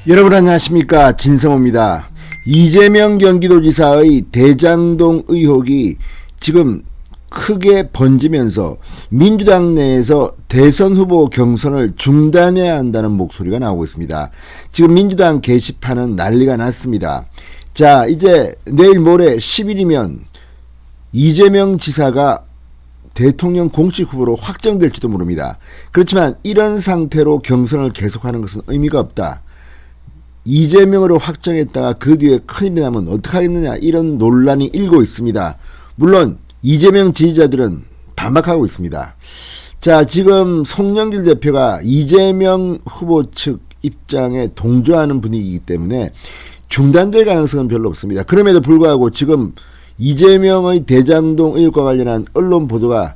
여러분 안녕하십니까, 진성호입니다. 이재명 경기도지사의 대장동 의혹이 지금 크게 번지면서 민주당 내에서 대선 후보 경선을 중단해야 한다는 목소리가 나오고 있습니다. 지금 민주당 게시판은 난리가 났습니다. 자, 이제 내일 모레 10일이면 이재명 지사가 대통령 공식 후보로 확정될지도 모릅니다. 그렇지만 이런 상태로 경선을 계속하는 것은 의미가 없다. 이재명으로 확정했다가 그 뒤에 큰일이 나면 어떡하겠느냐, 이런 논란이 일고 있습니다. 물론 이재명 지지자들은 반박하고 있습니다. 자, 지금 송영길 대표가 이재명 후보 측 입장에 동조하는 분위기이기 때문에 중단될 가능성은 별로 없습니다. 그럼에도 불구하고 지금 이재명의 대장동 의혹과 관련한 언론 보도가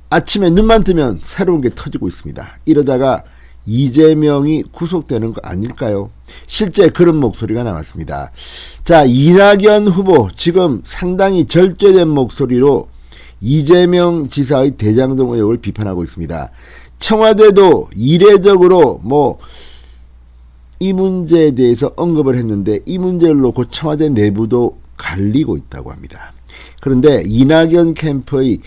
아침에 눈만 뜨면 새로운 게 터지고 있습니다. 이러다가 이재명이 구속되는 거 아닐까요? 실제 그런 목소리가 나왔습니다. 자, 이낙연 후보 지금 상당히 절제된 목소리로 이재명 지사의 대장동 의혹을 비판하고 있습니다. 청와대도 이례적으로 이 문제에 대해서 언급을 했는데 이 문제를 놓고 청와대 내부도 갈리고 있다고 합니다. 그런데 이낙연 캠프의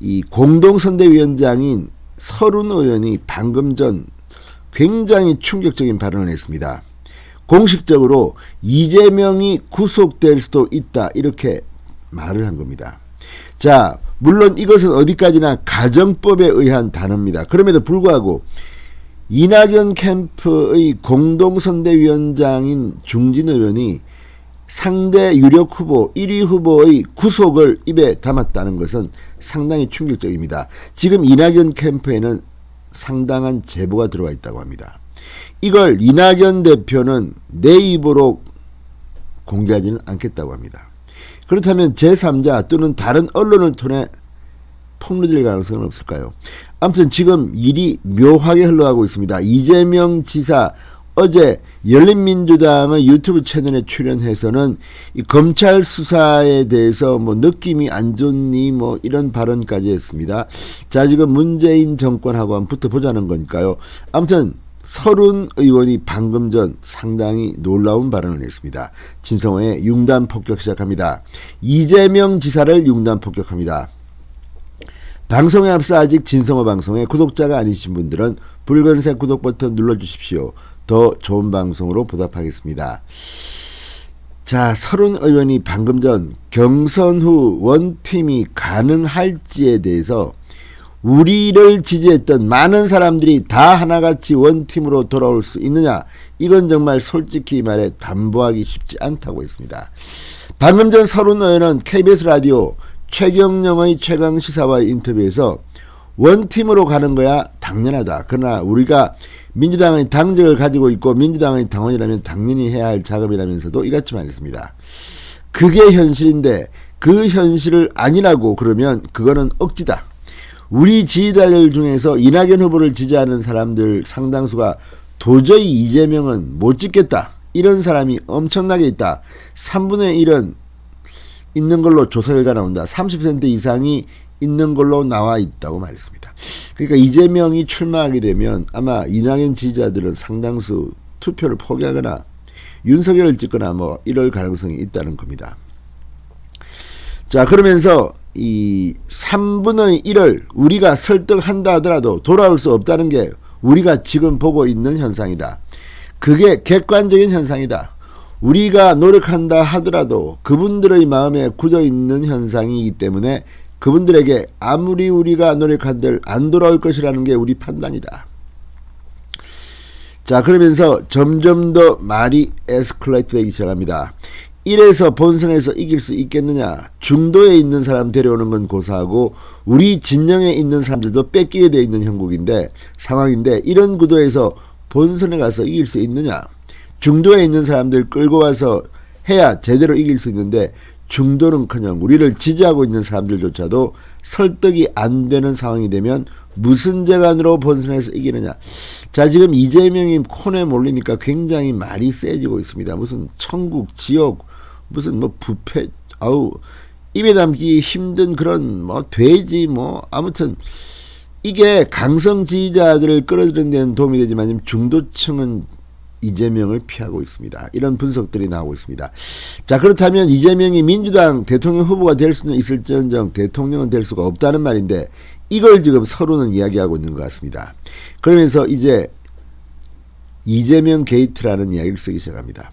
이 공동선대위원장인 서른 의원이 방금 전 굉장히 충격적인 발언을 했습니다. 공식적으로 이재명이 구속될 수도 있다, 이렇게 말을 한 겁니다. 자, 물론 이것은 어디까지나 가정법에 의한 단어입니다. 그럼에도 불구하고 이낙연 캠프의 공동선대위원장인 중진 의원이 상대 유력 후보 1위 후보의 구속을 입에 담았다는 것은 상당히 충격적입니다. 지금 이낙연 캠프에는 상당한 제보가 들어와 있다고 합니다. 이걸 이낙연 대표는 내 입으로 공개하지는 않겠다고 합니다. 그렇다면 제3자 또는 다른 언론을 통해 폭로될 가능성은 없을까요? 아무튼 지금 일이 묘하게 흘러가고 있습니다. 이재명 지사 어제 열린민주당의 유튜브 채널에 출연해서는 이 검찰 수사에 대해서 느낌이 안 좋니 이런 발언까지 했습니다. 자, 지금 문재인 정권하고 한번 붙어보자는 거니까요. 아무튼 서른 의원이 방금 전 상당히 놀라운 발언을 했습니다. 진성호의 융단 폭격 시작합니다. 이재명 지사를 융단 폭격합니다. 방송에 앞서 아직 진성호 방송의 구독자가 아니신 분들은 붉은색 구독 버튼 눌러주십시오. 더 좋은 방송으로 보답하겠습니다. 자, 서른 의원이 방금 전 경선 후 원팀이 가능할지에 대해서 우리를 지지했던 많은 사람들이 다 하나같이 원팀으로 돌아올 수 있느냐, 이건 정말 솔직히 말해 담보하기 쉽지 않다고 했습니다. 방금 전 서른 의원은 KBS 라디오 최경영의 최강시사와의 인터뷰에서 원팀으로 가는 거야 당연하다. 그러나 우리가 민주당의 당적을 가지고 있고 민주당의 당원이라면 당연히 해야 할 작업이라면서도 이같이 말했습니다. 그게 현실인데 그 현실을 아니라고 그러면 그거는 억지다. 우리 지지자들 중에서 이낙연 후보를 지지하는 사람들 상당수가 도저히 이재명은 못 찍겠다, 이런 사람이 엄청나게 있다. 3분의 1은 있는 걸로 조사 결과 나온다. 30% 이상이 있는 걸로 나와 있다고 말했습니다. 그러니까 이재명이 출마하게 되면 아마 이낙연 지지자들은 상당수 투표를 포기하거나 윤석열을 찍거나 이럴 가능성이 있다는 겁니다. 자, 그러면서 이 3분의 1을 우리가 설득한다 하더라도 돌아올 수 없다는 게 우리가 지금 보고 있는 현상이다. 그게 객관적인 현상이다. 우리가 노력한다 하더라도 그분들의 마음에 굳어 있는 현상이기 때문에 그분들에게 아무리 우리가 노력한들 안 돌아올 것이라는 게 우리 판단이다. 자, 그러면서 점점 더 말이 에스컬레이트 되기 시작합니다. 이래서 본선에서 이길 수 있겠느냐, 중도에 있는 사람 데려오는 건 고사하고 우리 진영에 있는 사람들도 뺏기게 되어 있는 상황인데 이런 구도에서 본선에 가서 이길 수 있느냐, 중도에 있는 사람들 끌고 와서 해야 제대로 이길 수 있는데 중도는커녕 우리를 지지하고 있는 사람들조차도 설득이 안 되는 상황이 되면 무슨 재간으로 본선에서 이기느냐. 자, 지금 이재명이 콘에 몰리니까 굉장히 말이 세지고 있습니다. 무슨 천국, 지옥, 무슨 부패, 입에 담기 힘든 그런 돼지 아무튼 이게 강성 지지자들을 끌어들이는 데는 도움이 되지만 중도층은 이재명을 피하고 있습니다. 이런 분석들이 나오고 있습니다. 자, 그렇다면 이재명이 민주당 대통령 후보가 될 수는 있을지언정 대통령은 될 수가 없다는 말인데 이걸 지금 서로는 이야기하고 있는 것 같습니다. 그러면서 이제 이재명 게이트라는 이야기를 쓰기 시작합니다.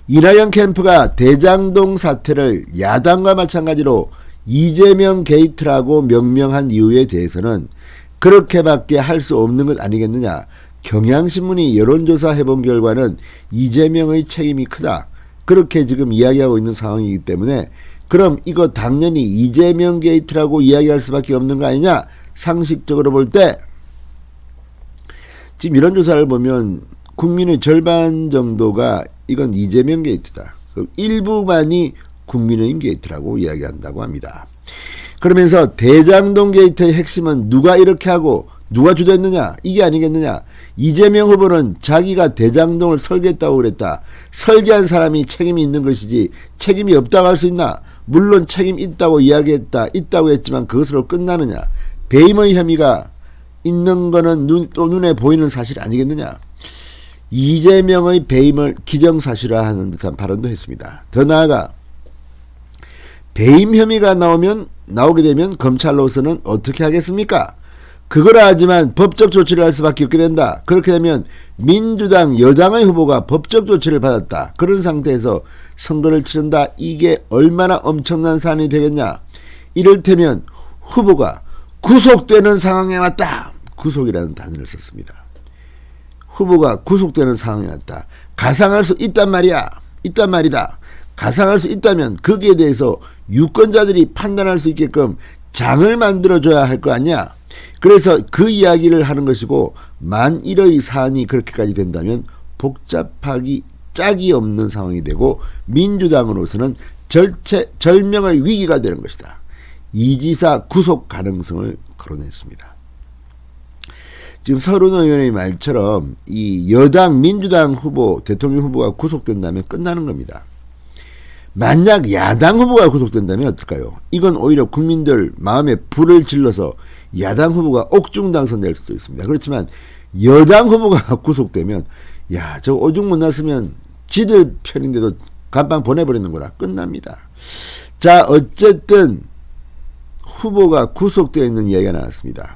이낙연 캠프가 대장동 사태를 야당과 마찬가지로 이재명 게이트라고 명명한 이유에 대해서는 그렇게밖에 할 수 없는 것 아니겠느냐. 경향신문이 여론조사 해본 결과는 이재명의 책임이 크다. 그렇게 지금 이야기하고 있는 상황이기 때문에 그럼 이거 당연히 이재명 게이트라고 이야기할 수밖에 없는 거 아니냐. 상식적으로 볼 때 지금 여론조사를 보면 국민의 절반 정도가 이건 이재명 게이트다. 일부만이 국민의힘 게이트라고 이야기한다고 합니다. 그러면서 대장동 게이트의 핵심은 누가 이렇게 하고 누가 주도했느냐 이게 아니겠느냐. 이재명 후보는 자기가 대장동을 설계했다고 그랬다. 설계한 사람이 책임이 있는 것이지 책임이 없다고 할 수 있나. 물론 책임 있다고 이야기했다. 있다고 했지만 그것으로 끝나느냐. 배임의 혐의가 있는 거는 또 눈에 보이는 사실 아니겠느냐. 이재명의 배임을 기정사실화하는 듯한 발언도 했습니다. 더 나아가 배임 혐의가 나오게 되면 검찰로서는 어떻게 하겠습니까? 그거라 하지만 법적 조치를 할 수밖에 없게 된다. 그렇게 되면 민주당 여당의 후보가 법적 조치를 받았다. 그런 상태에서 선거를 치른다. 이게 얼마나 엄청난 사안이 되겠냐. 이를테면 후보가 구속되는 상황에 왔다. 구속이라는 단어를 썼습니다. 후보가 구속되는 상황에 왔다. 가상할 수 있단 말이야. 있단 말이다. 가상할 수 있다면 거기에 대해서 유권자들이 판단할 수 있게끔 장을 만들어줘야 할 거 아니야. 그래서 그 이야기를 하는 것이고 만일의 사안이 그렇게까지 된다면 복잡하기 짝이 없는 상황이 되고 민주당으로서는 절명의 위기가 되는 것이다. 이 지사 구속 가능성을 거론했습니다. 지금 서른 의원의 말처럼 이 여당 민주당 후보 대통령 후보가 구속된다면 끝나는 겁니다. 만약 야당 후보가 구속된다면 어떨까요? 이건 오히려 국민들 마음에 불을 질러서 야당 후보가 옥중 당선될 수도 있습니다. 그렇지만 여당 후보가 구속되면 야, 저 오중 못 났으면 지들 편인데도 간판 보내버리는 거라 끝납니다. 자, 어쨌든 후보가 구속되어 있는 이야기가 나왔습니다.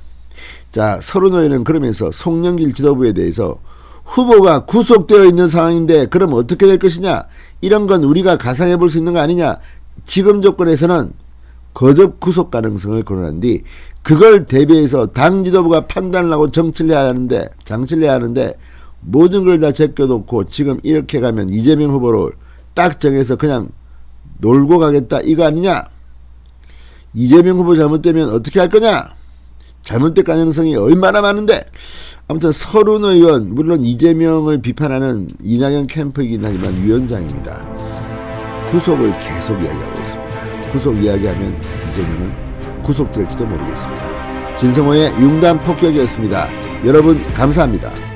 자, 서른 의원은 그러면서 송영길 지도부에 대해서 후보가 구속되어 있는 상황인데 그럼 어떻게 될 것이냐. 이런 건 우리가 가상해 볼 수 있는 거 아니냐. 지금 조건에서는 거듭 구속 가능성을 거론한 뒤 그걸 대비해서 당 지도부가 판단을 하고 장치를 해야 하는데 모든 걸 다 제껴놓고 지금 이렇게 가면 이재명 후보를 딱 정해서 그냥 놀고 가겠다 이거 아니냐. 이재명 후보 잘못되면 어떻게 할 거냐. 잘못될 가능성이 얼마나 많은데. 아무튼 서른 의원, 물론 이재명을 비판하는 이낙연 캠프이긴 하지만 위원장입니다. 구속을 계속 이야기하고 있습니다. 구속 이야기하면 이재명은 구속될지도 모르겠습니다. 진성호의 융단 폭격이었습니다. 여러분 감사합니다.